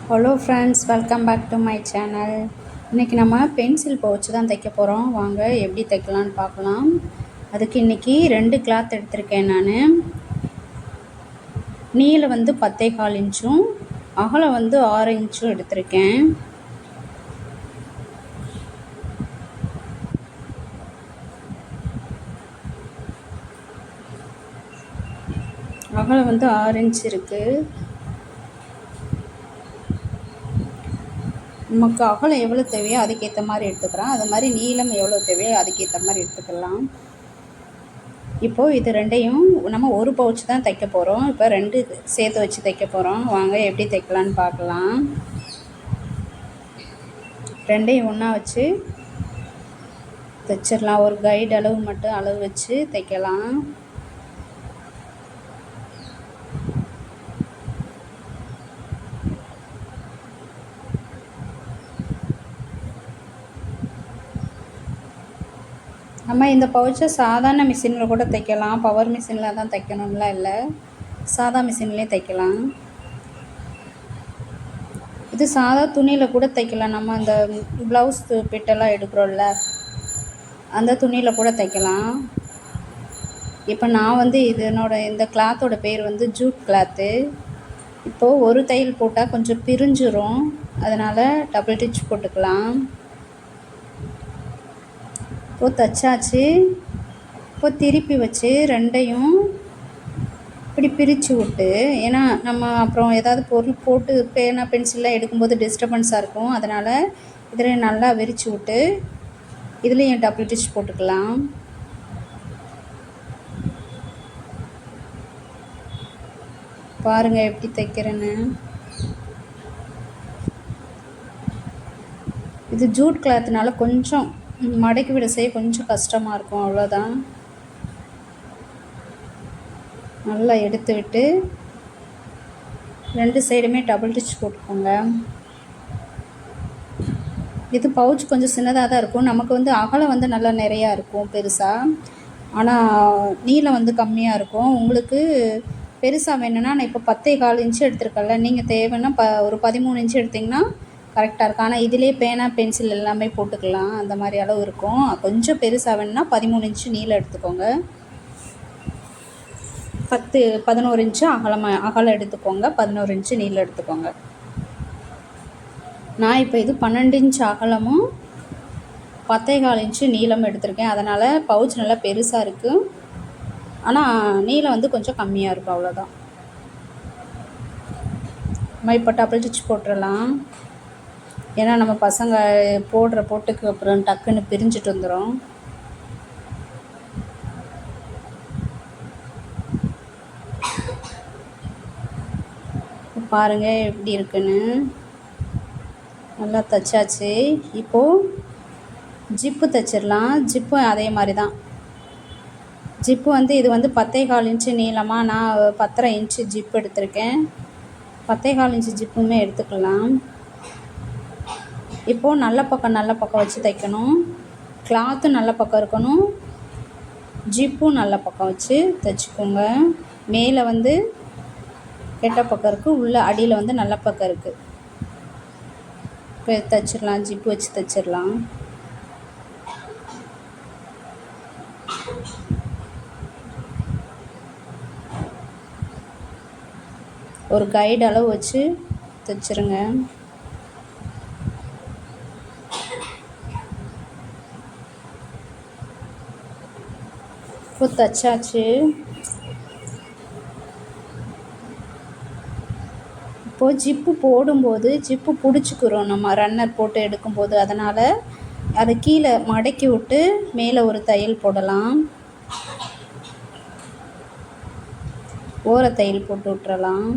Hello friends, welcome back to my channel. இன்றைக்கி நம்ம pencil pouch தான் தைக்க போகிறோம். வாங்க எப்படி தைக்கலான்னு பார்க்கலாம். அதுக்கு இன்றைக்கி 2 கிளாத் எடுத்திருக்கேன். நான் நீளம் வந்து 10.25 இன்ச்சும் அகலம் வந்து 6 இன்ச்சும் எடுத்திருக்கேன். அகலம் வந்து 6 இன்ச் இருக்குது. நமக்கு அகலம் எவ்வளோ தேவையோ அதுக்கேற்ற மாதிரி எடுத்துக்கிறோம். அது மாதிரி நீளம் எவ்வளோ தேவையோ அதுக்கேற்ற மாதிரி எடுத்துக்கலாம். இப்போது இது ரெண்டையும் நம்ம ஒரு பவுச் தான் தைக்க போகிறோம். இப்போ 2 சேர்த்து வச்சு தைக்க போகிறோம். வாங்க எப்படி தைக்கலான்னு பார்க்கலாம். ரெண்டையும் ஒன்றா வச்சு தைச்சிடலாம். ஒரு கைடு அளவு மட்டும் அளவு வச்சு தைக்கலாம். நம்ம இந்த பவுச்சை சாதாரண மிஷினில் கூட தைக்கலாம். பவர் மிஷினில் தான் தைக்கணும்லாம் இல்லை, சாதா மிஷின்லேயே தைக்கலாம். இது சாதா துணியில் கூட தைக்கலாம். நம்ம அந்த ப்ளவுஸ் பிட்டெல்லாம் எடுக்கிறோம்ல, அந்த துணியில் கூட தைக்கலாம். இப்போ நான் வந்து இந்த கிளாத்தோட பேர் வந்து ஜூட் கிளாத்து. இப்போது ஒரு தையல் போட்டால் கொஞ்சம் பிரிஞ்சிரும், அதனால் டபுள் டிச் போட்டுக்கலாம். இப்போது தைச்சாச்சு. இப்போ திருப்பி வச்சு ரெண்டையும் இப்படி பிரித்து விட்டு, ஏன்னா நம்ம அப்புறம் ஏதாவது பொருள் போட்டு பேனா பென்சில்லாம் எடுக்கும்போது டிஸ்டர்பன்ஸாக இருக்கும், அதனால் இதில் நல்லா விரித்து விட்டு இதுலேயும் டபுள் டிச் போட்டுக்கலாம். பாருங்கள் எப்படி தைக்கிறேன்னு. இது ஜூட் கிளாத்னால கொஞ்சம் மடக்கி விட செய்ய கொஞ்சம் கஷ்டமாக இருக்கும், அவ்வளோதான். நல்லா எடுத்து விட்டு 2 சைடுமே டபுள் டிச் போட்டுக்கோங்க. இது பவுச் கொஞ்சம் சின்னதாக தான் இருக்கும். நமக்கு வந்து அகலம் வந்து நல்லா நிறையா இருக்கும் பெருசாக, ஆனால் நீளம் வந்து கம்மியாக இருக்கும். உங்களுக்கு பெருசாக வேணும்னா நான் இப்போ 10.25 இன்ச்சு எடுத்துருக்கேன்ல, நீங்கள் தேவைன்னா ஒரு 13 இன்ச்சு எடுத்திங்கன்னா கரெக்டாக இருக்கும். ஆனால் இதிலே பேனா பென்சில் எல்லாமே போட்டுக்கலாம், அந்த மாதிரி அளவு இருக்கும். கொஞ்சம் பெருசாக வேணும்னா 13 இன்ச்சு நீளம் எடுத்துக்கோங்க. 11 இன்ச்சு அகலம் எடுத்துக்கோங்க, 11 இன்ச்சு நீளம் எடுத்துக்கோங்க. நான் இப்போ இது 12 இன்ச் அகலமும் 10.25 இன்ச்சு நீளம் எடுத்திருக்கேன். அதனால் பவுச் நல்லா பெருசாக இருக்குது, ஆனால் நீளம் வந்து கொஞ்சம் கம்மியாக இருக்கும், அவ்வளோதான். நம்ம இப்போ டபுள் டிச் போட்டுடலாம். ஏன்னா நம்ம பசங்க போடுற போட்டுக்கு அப்புறம் டக்குன்னு பிரிஞ்சுட்டு வந்துடும். பாருங்கள் எப்படி இருக்குன்னு. நல்லா தைச்சாச்சு. இப்போது ஜிப்பு தைச்சிடலாம். ஜிப்பு அதே மாதிரி தான். ஜிப்பு வந்து இது வந்து 10.25 இன்ச்சு நீளமாக நான் 10.5 இன்ச்சு ஜிப்பு எடுத்திருக்கேன். 10.25 இன்ச்சு ஜிப்புமே எடுத்துக்கலாம். இப்போது நல்ல பக்கம் வச்சு தைக்கணும். கிளாத்தும் நல்ல பக்கம் இருக்கணும், ஜிப்பும் நல்ல பக்கம் வச்சு தைச்சிக்கோங்க. மேலே வந்து கெட்ட பக்கம் இருக்குது, உள்ள அடியில் வந்து நல்ல பக்கம் இருக்குது. இப்போ தைச்சிடலாம், ஜிப்பு வச்சு தைச்சிடலாம். ஒரு கைடு அளவு வச்சு தைச்சிருங்க. இப்போ தைச்சாச்சு. இப்போது ஜிப்பு போடும்போது ஜிப்பு பிடிச்சிக்கிறோம் நம்ம ரன்னர் போட்டு எடுக்கும்போது, அதனால் அதை கீழே மடக்கி விட்டு மேலே ஒரு தையல் போடலாம். ஓர தையல் போட்டு விட்டுறலாம்.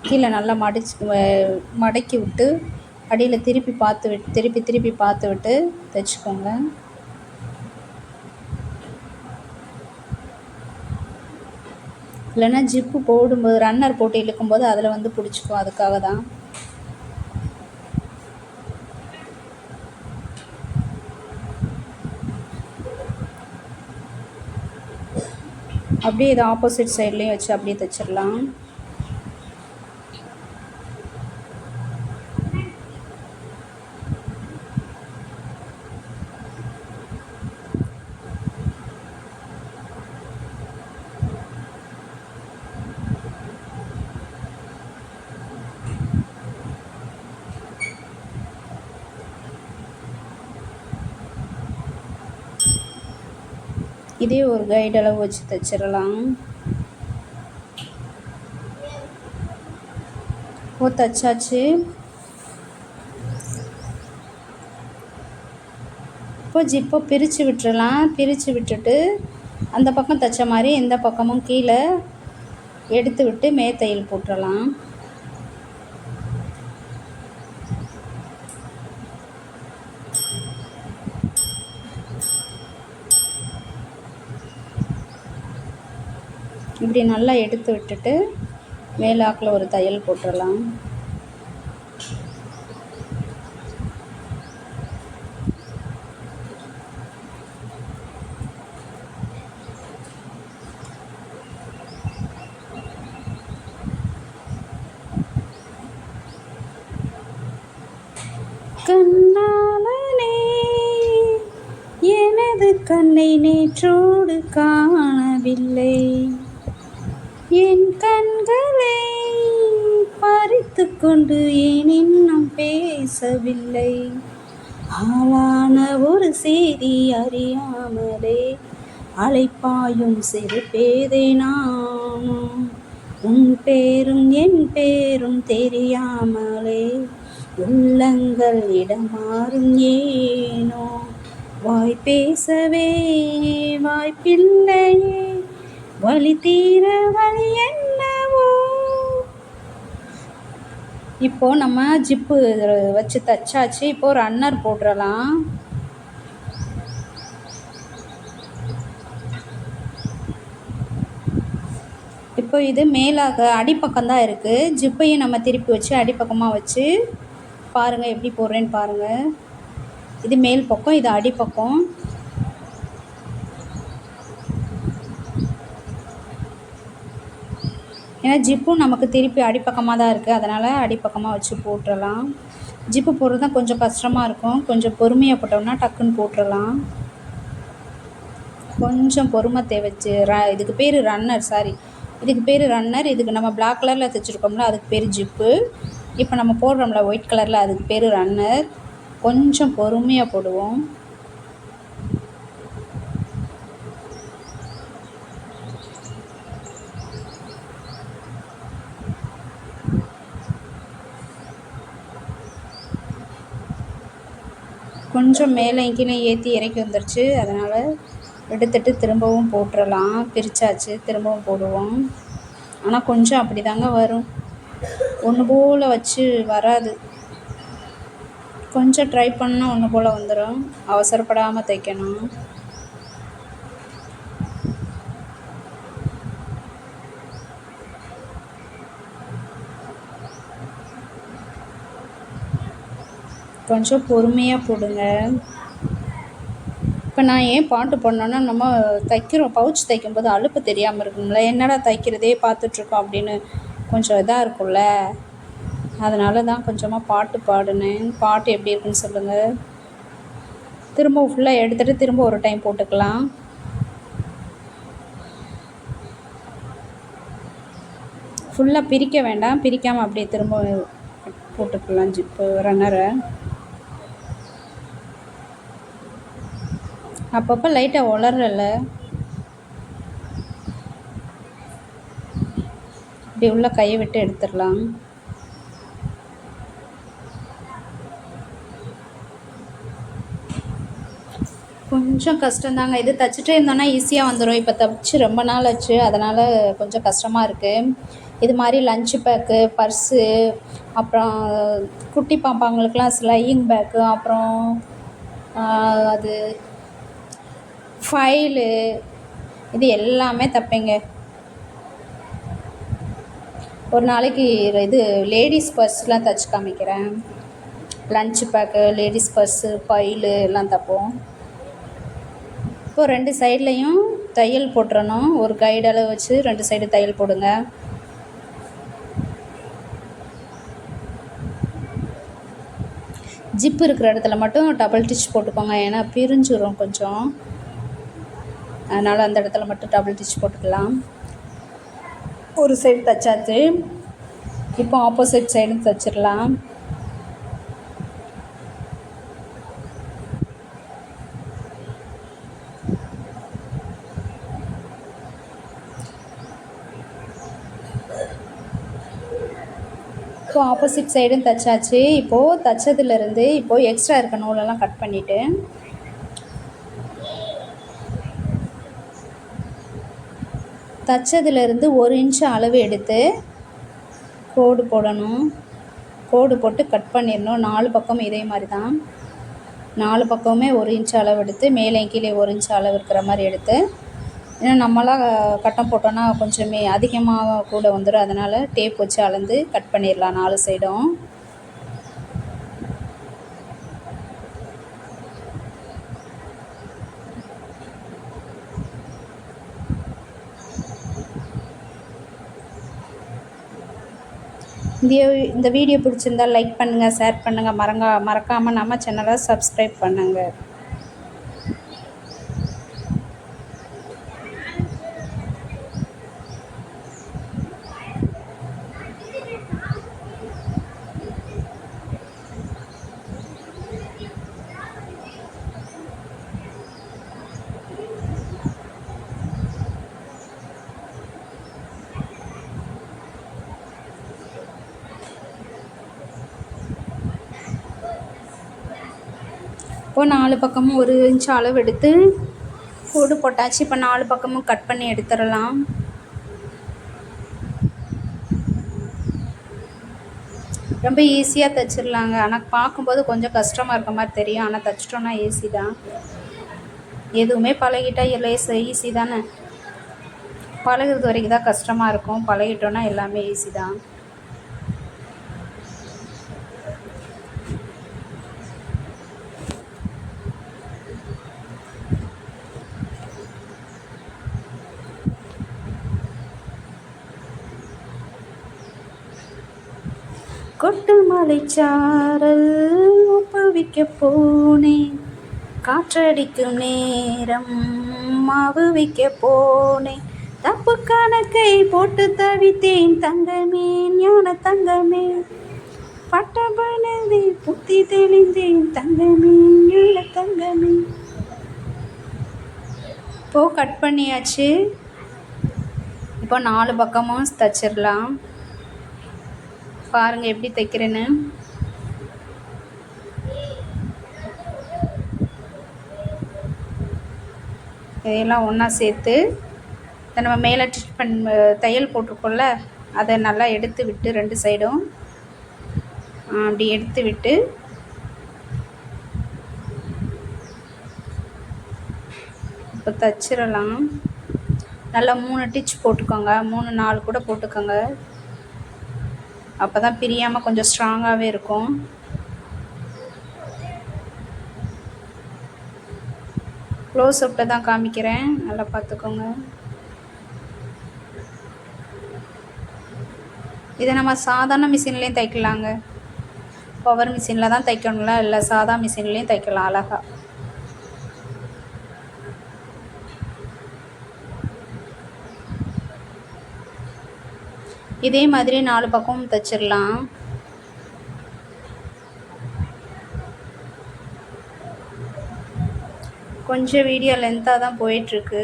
கீழே நல்லா மடக்கி விட்டு அடியில் திருப்பி பார்த்து விட்டு தைச்சிக்கோங்க. இல்லைன்னா ஜிப்பு போடும்போது ரன்னர் போட்டு இழுக்கும்போது அதில் வந்து பிடிச்சிக்கும், அதுக்காக தான். அப்படியே இது ஆப்போசிட் சைட்லேயும் வச்சு அப்படியே தைச்சிடலாம். இதே ஒரு கைடு அளவு வச்சு தைச்சிடலாம். தைச்சாச்சு. இப்போ ஜிப்பை பிரித்து விட்டுறலாம். பிரித்து விட்டுட்டு அந்த பக்கம் தைச்ச மாதிரி இந்த பக்கமும் கீழே எடுத்து விட்டு மேத்தையில் போட்டுடலாம். இப்படி நல்லா எடுத்து விட்டுட்டு மேலாக்கில் ஒரு தையல் போட்டுடலாம். கண்ணாளனே எனது கண்ணை நேற்றோடு காணவில்லை, என் கண்களை பறித்து கொண்டு ஏன் இன்னும் பேசவில்லை, ஆளான ஒரு செய்தி அறியாமலே அலைப்பாயும் சிறு பேதை நானும், உன் பேரும் என் பேரும் தெரியாமலே உள்ளங்கள் இடமாறும் ஏனோ, வாய் பேசவே வாய்ப்பில்லையே வலி தீர வலி என்னவோ. இப்போது நம்ம ஜிப்பு வச்சு தைச்சாச்சு. இப்போது ரன்னர் போட்டுடலாம். இப்போ இது மேலாக அடிப்பக்கம்தான் இருக்குது. ஜிப்பையும் நம்ம திருப்பி வச்சு அடிப்பக்கமாக வச்சு பாருங்கள் எப்படி போடுறேன்னு பாருங்கள். இது மேல் பக்கம், இது அடிப்பக்கம். ஏன்னா ஜிப்பும் நமக்கு திருப்பி அடிப்பக்கமாக தான் இருக்குது, அதனால் அடிப்பக்கமாக வச்சு போட்டுடலாம். ஜிப்பு போடுறது தான் கொஞ்சம் கஷ்டமாக இருக்கும். கொஞ்சம் பொறுமையாக போட்டோம்னா டக்குன்னு போட்டுடலாம். கொஞ்சம் பொறுமை தேவைச்சு. இதுக்கு பேர் ரன்னர், சாரி இதுக்கு பேர் ரன்னர். இதுக்கு நம்ம பிளாக் கலரில் தைச்சிருக்கோம்ல அதுக்கு பேர் ஜிப்பு. இப்போ நம்ம போடுறோம்ல ஒயிட் கலரில் அதுக்கு பேர் ரன்னர். கொஞ்சம் பொறுமையாக போடுவோம். கொஞ்சம் மேலே கீழே ஏற்றி இறக்கி வந்துருச்சு, அதனால் எடுத்துட்டு திரும்பவும் போட்டுடலாம். பிரித்தாச்சு, திரும்பவும் போடுவோம். ஆனால் கொஞ்சம் அப்படி தாங்க வரும், ஒன்று போல் வச்சு வராது. கொஞ்சம் ட்ரை பண்ணால் ஒன்று போல் வந்துடும். அவசரப்படாமல் தைக்கணும். கொஞ்சம் பொறுமையாக போடுங்க. இப்போ நான் ஏன் பாட்டு பண்ணோன்னா, நம்ம தைக்கிறோம் பவுச் தைக்கும்போது அலுப்பு தெரியாமல் இருக்கும்ல, என்னடா தைக்கிறதே பார்த்துட்ருக்கோம் அப்படின்னு கொஞ்சம் இதாக இருக்கும்ல, அதனால தான் கொஞ்சமாக பாட்டு பாடினேன். பாட்டு எப்படி இருக்குன்னு சொல்லுங்கள். திரும்ப ஃபுல்லாக எடுத்துகிட்டு திரும்ப ஒரு டைம் போட்டுக்கலாம். ஃபுல்லாக பிரிக்க வேண்டாம், பிரிக்காமல் அப்படியே திரும்ப போட்டுக்கலாம் ஜிப்பு ரன்னரை. அப்பப்போ லைட்டாக உலறல, இப்படி உள்ள கையை விட்டு எடுத்துடலாம். கொஞ்சம் கஷ்டந்தாங்க. இது தைச்சிட்டே இருந்தோன்னா ஈஸியாக வந்துடும். இப்போ தைச்சி ரொம்ப நாள் ஆச்சு, அதனால் கொஞ்சம் கஷ்டமாக இருக்குது. இது மாதிரி லன்ச்சு பேக்கு, பர்ஸு, அப்புறம் குட்டி பாப்பாங்களுக்கெலாம் ஸ்லையிங் பேக்கு, அப்புறம் அது ஃபைலு, இது எல்லாமே தைப்பேங்க. ஒரு நாளைக்கு இது லேடிஸ் பர்ஸ்லாம் தைச்சி காமிக்கிறேன். Lunch bag, ladies purse, file எல்லாம் தைப்போம். இப்போது 2 சைட்லேயும் தையல் போட்டுறணும். ஒரு கைடு அளவு வச்சு 2 சைடு தையல் போடுங்க. ஜிப்பு இருக்கிற இடத்துல மட்டும் டபுள் டிச் போட்டுக்கோங்க, ஏன்னா பிரிஞ்சிடும் கொஞ்சம், அதனால் அந்த இடத்துல மட்டும் டபுள் டிச் போட்டுக்கலாம். ஒரு சைடு தைச்சாச்சு. இப்போ ஆப்போசிட் சைடும் தைச்சிடலாம். இப்போது ஆப்போசிட் சைடும் தைச்சாச்சு. இப்போது தைச்சதுலேருந்து இப்போது எக்ஸ்ட்ரா இருக்க நூலெல்லாம் கட் பண்ணிவிட்டு தைச்சதுலேருந்து 1 இன்ச் அளவு எடுத்து கோடு போடணும். கோடு போட்டு கட் பண்ணிடணும். 4 பக்கமும் இதே மாதிரி தான். 4 பக்கமுமே 1 இன்ச் அளவு எடுத்து மேலே கீழே 1 இன்ச் அளவு இருக்கிற மாதிரி எடுத்து, ஏன்னா நம்மளாம் கட்டம் போட்டோன்னா கொஞ்சமே அதிகமாக கூட வந்துடும். அதனால் டேப் வச்சு அளந்து கட் பண்ணிடலாம் 4 சைடும். இந்த வீடியோ பிடிச்சிருந்தால் லைக் பண்ணுங்கள், ஷேர் பண்ணுங்கள், மறக்காமல் நம்ம சேனலை சப்ஸ்கிரைப் பண்ணுங்கள். இப்போது 4 பக்கமும் 1 இன்ச் அளவு எடுத்து கோடு போட்டாச்சு. இப்போ 4 பக்கமும் கட் பண்ணி எடுத்துடலாம். ரொம்ப ஈஸியாக தைச்சிடலாங்க. ஆனால் பார்க்கும்போது கொஞ்சம் கஷ்டமாக இருக்க மாதிரி தெரியும். ஆனால் தைச்சிட்டோன்னா ஈஸி தான். எதுவுமே பழகிட்டால் ஈஸி தானே. பழகிறது வரைக்கும் தான் கஷ்டமாக இருக்கும். பழகிட்டோன்னா எல்லாமே ஈஸி தான். கொட்டு மலைச்சாரல் ஒப்புவிக்க போனேன், காற்றடிக்கும் நேரம் மாவு வைக்க போனேன், தப்பு கணக்கை போட்டு தவித்தேன் தங்கமே ஞான தங்கமே, பட்டபனதி புத்தி தெளிந்தேன் தங்கமே ஞான தங்கமே. இப்போ கட் பண்ணியாச்சு. இப்போ 4 பக்கமும் தைச்சிடலாம். பாருங்கள் எப்படி தைக்கிறேன்னு. இதையெல்லாம் ஒன்றா சேர்த்து நம்ம மேலே தையல் போட்டிருக்கோம்ல, அதை நல்லா எடுத்து விட்டு 2 சைடும் அப்படி எடுத்து விட்டு இப்போ தைச்சிடலாம். நல்லா 3 டிச் போட்டுக்கோங்க. 3 4 கூட போட்டுக்கோங்க. அப்போ தான் பிரியாமல் கொஞ்சம் ஸ்ட்ராங்காகவே இருக்கும். க்ளோஸ் அப்பில் தான் காமிக்கிறேன், நல்லா பார்த்துக்கோங்க. இதை நம்ம சாதாரண மிஷின்லேயும் தைக்கலாங்க. பவர் மிஷினில் தான் தைக்கணும்ல, இல்லை சாதா மிஷின்லேயும் தைக்கலாம் அழகாக. இதே மாதிரி 4 பக்கமும் தைச்சிடலாம். கொஞ்சம் வீடியோ லென்த்தாக தான் போயிட்டுருக்கு.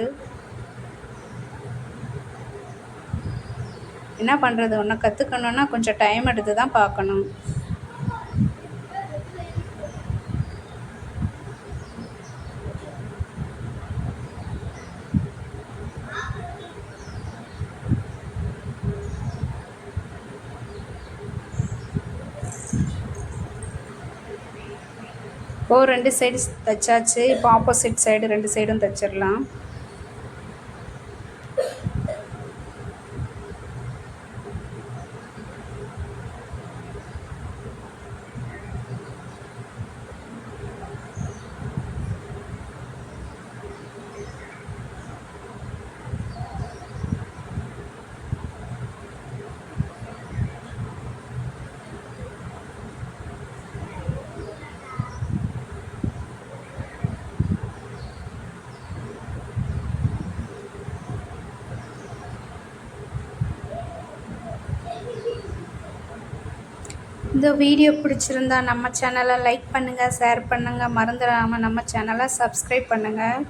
என்ன பண்ணுறது, ஒன்று கற்றுக்கணுன்னா கொஞ்சம் டைம் எடுத்து தான் பார்க்கணும். இப்போ 2 சைடு தைச்சாச்சு. இப்போ ஆப்போசிட் சைடு 2 சைடும் தைச்சிடலாம். இந்த வீடியோ பிடிச்சிருந்தா நம்ம சேனலை லைக் பண்ணுங்கள், ஷேர் பண்ணுங்கள், மறந்துடாமல் நம்ம சேனலை சப்ஸ்கிரைப் பண்ணுங்கள்.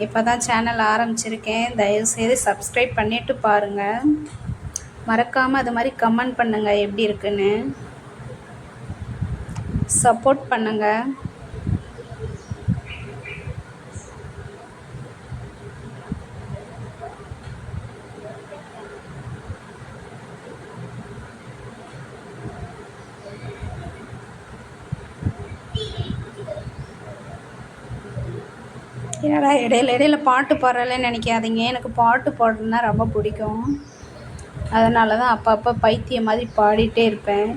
இப்போ தான் சேனல் ஆரம்பிச்சிருக்கேன், தயவுசெய்து சப்ஸ்கிரைப் பண்ணிவிட்டு பாருங்கள். மறக்காமல் அது மாதிரி கமெண்ட் பண்ணுங்கள் எப்படி இருக்குன்னு. சப்போர்ட் பண்ணுங்கள். ஏன்னா இடையில இடையில பாட்டு பாடுறேன்னு நினைக்காதீங்க. எனக்கு பாட்டு பாடுறதுன்னா ரொம்ப பிடிக்கும். அதனால தான் அப்பப்போ பைத்தியம் மாதிரி பாடிட்டே இருப்பேன்.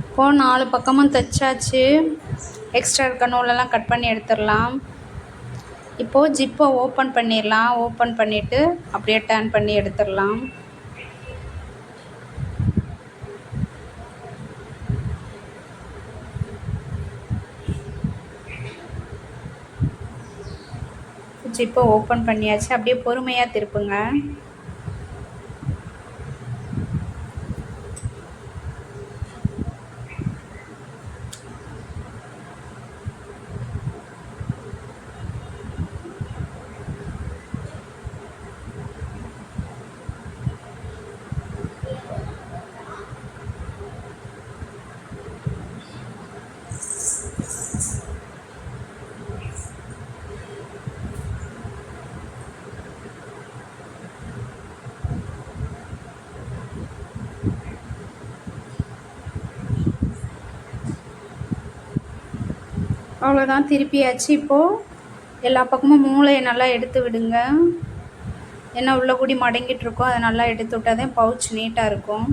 இப்போது 4 பக்கமும் தைச்சாச்சு. எக்ஸ்ட்ரா இருக்க நூலெல்லாம் கட் பண்ணி எடுத்துடலாம். இப்போது ஜிப்பை ஓப்பன் பண்ணிடலாம். ஓப்பன் பண்ணிவிட்டு அப்படியே டர்ன் பண்ணி எடுத்துடலாம். ஜிப்பை ஓப்பன் பண்ணியாச்சு. அப்படியே பொறுமையாக திருப்புங்க. அவ்வளோதான், திருப்பியாச்சு. இப்போது எல்லா பக்கமும் மூளையை நல்லா எடுத்து விடுங்க. ஏன்னா உள்ள கூடி மடங்கிட்டுருக்கோம். அதை நல்லா எடுத்து விட்டால் தான் பவுச் நீட்டாக இருக்கும்.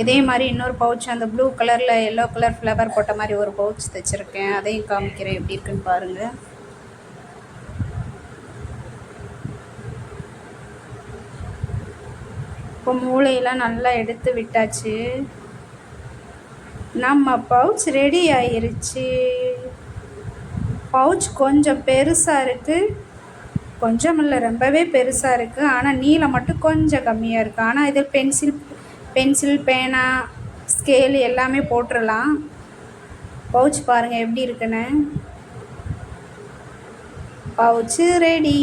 இதே மாதிரி இன்னொரு பவுச் அந்த ப்ளூ கலரில் எல்லோ கலர் ஃப்ளவர் போட்ட மாதிரி ஒரு பவுச் தைச்சிருக்கேன். அதையும் காமிக்கிறேன் எப்படி இருக்குன்னு பாருங்கள். இப்போ மூளையெல்லாம் நல்லா எடுத்து விட்டாச்சு. நம்ம பவுச் ரெடி ஆயிருச்சு. பவுச் கொஞ்சம் பெருசாக இருக்குது, கொஞ்சம் இல்லை ரொம்பவே பெருசாக இருக்குது. ஆனால் நீளம் மட்டும் கொஞ்சம் கம்மியாக இருக்குது. ஆனால் இது பென்சில் பேனா ஸ்கேலு எல்லாமே போட்டுடலாம். பவுச் பாருங்கள் எப்படி இருக்குன்னு. Pouch ready.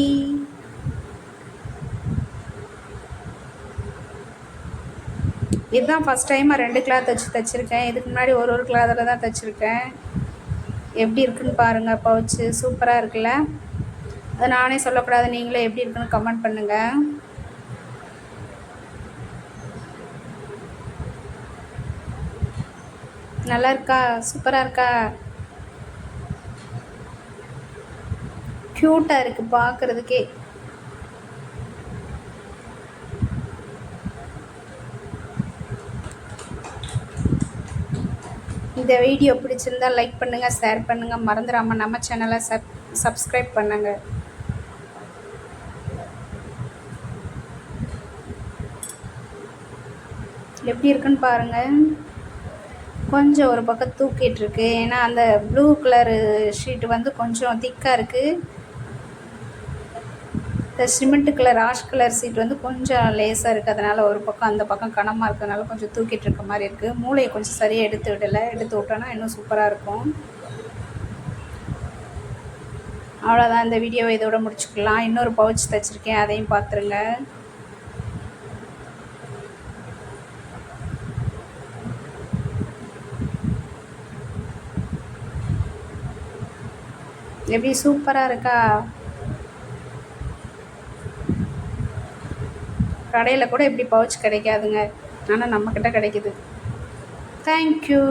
இதுதான் ஃபஸ்ட் டைமாக 2 கிளாத் தைச்சிருக்கேன். இதுக்கு முன்னாடி ஒரு கிளாத்தில் தான் தைச்சிருக்கேன். எப்படி இருக்குன்னு பாருங்கள். பவுச்சு சூப்பராக இருக்குல்ல. அது நானே சொல்லக்கூடாது, நீங்களே எப்படி இருக்குன்னு கமெண்ட் பண்ணுங்கள். நல்லா இருக்கா? சூப்பராக இருக்கா? க்யூட்டாக இருக்குது பார்க்குறதுக்கே. இந்த வீடியோ பிடிச்சிருந்தால் லைக் பண்ணுங்கள், ஷேர் பண்ணுங்கள். மறந்துடாமல் நம்ம சேனலை சப்ஸ்கிரைப் பண்ணுங்கள். எப்படி இருக்குன்னு பாருங்கள். கொஞ்சம் ஒரு பக்கம் தூக்கிட்டுருக்கு. ஏன்னா அந்த ப்ளூ கலரு ஷீட்டு வந்து கொஞ்சம் திக்காக இருக்குது. இந்த cement colour ash colour sheet வந்து கொஞ்சம் லேசாக இருக்குது. அதனால் ஒரு பக்கம் அந்த பக்கம் கனமாக இருக்கிறதுனால கொஞ்சம் தூக்கிட்டு இருக்க மாதிரி இருக்குது. மூளையை கொஞ்சம் சரியாக எடுத்து விடலை. எடுத்து விட்டோன்னா இன்னும் சூப்பராக இருக்கும். அவ்வளோதான், இந்த வீடியோவை இதோட முடிச்சுக்கலாம். இன்னொரு பவுச் தைச்சிருக்கேன், அதையும் பார்த்துருங்க. எப்படி சூப்பராக இருக்கா? கடையில் கூட இப்படி பவுச் கிடைக்காதுங்க. ஆனால் நம்மக்கிட்ட கிடைக்கிது. தேங்க்யூ.